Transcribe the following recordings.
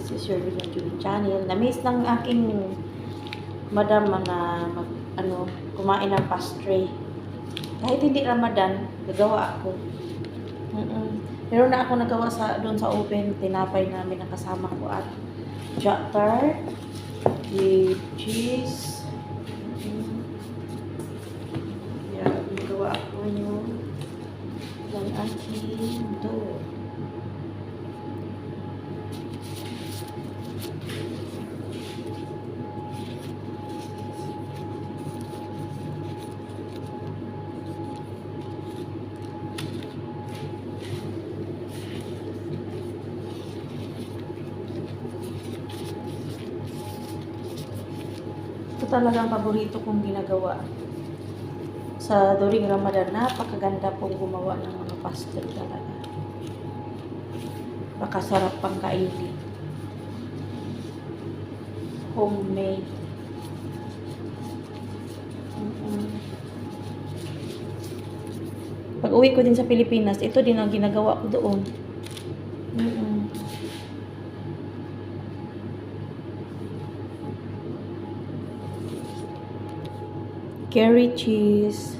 This is your William Julie channel. Na-miss ng aking madam na kumain ng pastry. Kahit hindi Ramadan, gagawa ako. Pero na ako nagawa doon sa oven, tinapay namin ang kasama ko at jatar with cheese. Yan, nagawa ako ng aking dough. Ito talagang paborito kong ginagawa. Sa during Ramadan, napakaganda pong gumawa ng mga pastry talaga. Makasarap pang kainin. Homemade. Pag uwi ko din sa Pilipinas, ito din ang ginagawa ko doon. Curry cheese.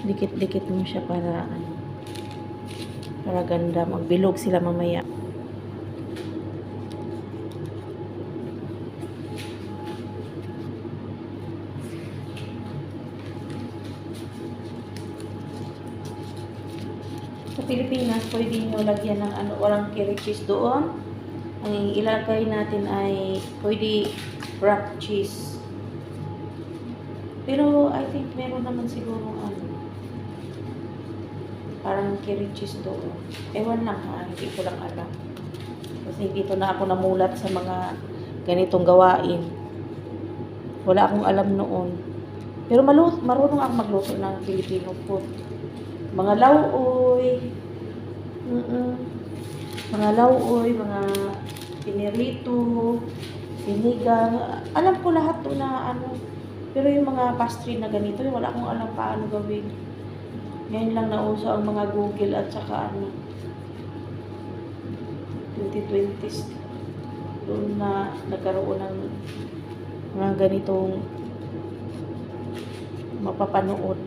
Dikit-dikit mo siya para ganda, magbilog sila mamaya. Sa Pilipinas, pwede nyo lagyan ng walang curry cheese doon. Ang ilagay natin ay pwede wrap cheese. Pero I think meron naman siguro parang curry cheese doon. Ewan lang hindi ko lang alam. Kasi dito na ako namulat sa mga ganitong gawain. Wala akong alam noon. Pero marunong ako magluto ng Filipino food. Mga lauoy. Mga lauoy, mga pinirito, sinigang. Alam ko lahat doon na Pero yung mga pastry na ganito, wala akong alam paano gawin. Ngayon lang nauso ang mga Google at saka 2020s. Doon na nagkaroon ng mga ganitong mapapanood.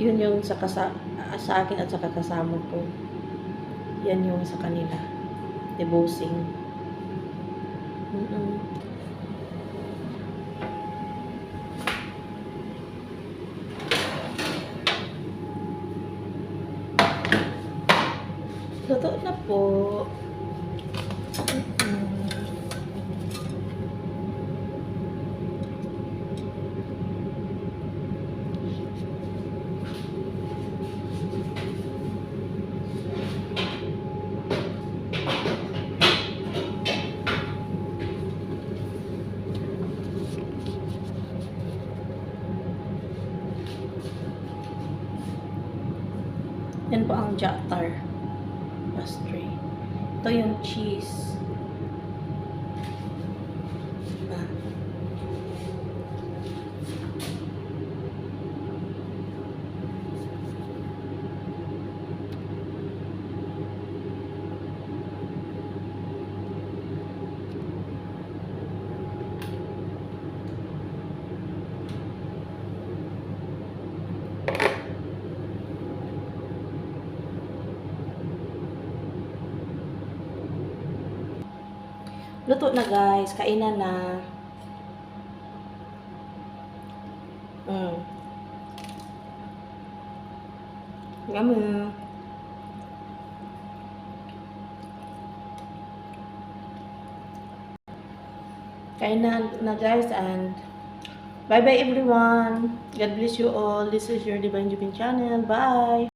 Yun yung sa akin at sa kasama ko. Yan yung sa kanila. Debosing. Totoo na po. Yan po ang jatar pastry. Ito yung cheese. Ah. Luto na guys, kainan na. Yummy. Kainan na guys, and bye bye everyone. God bless you all. This is your Divine Jubin channel. Bye.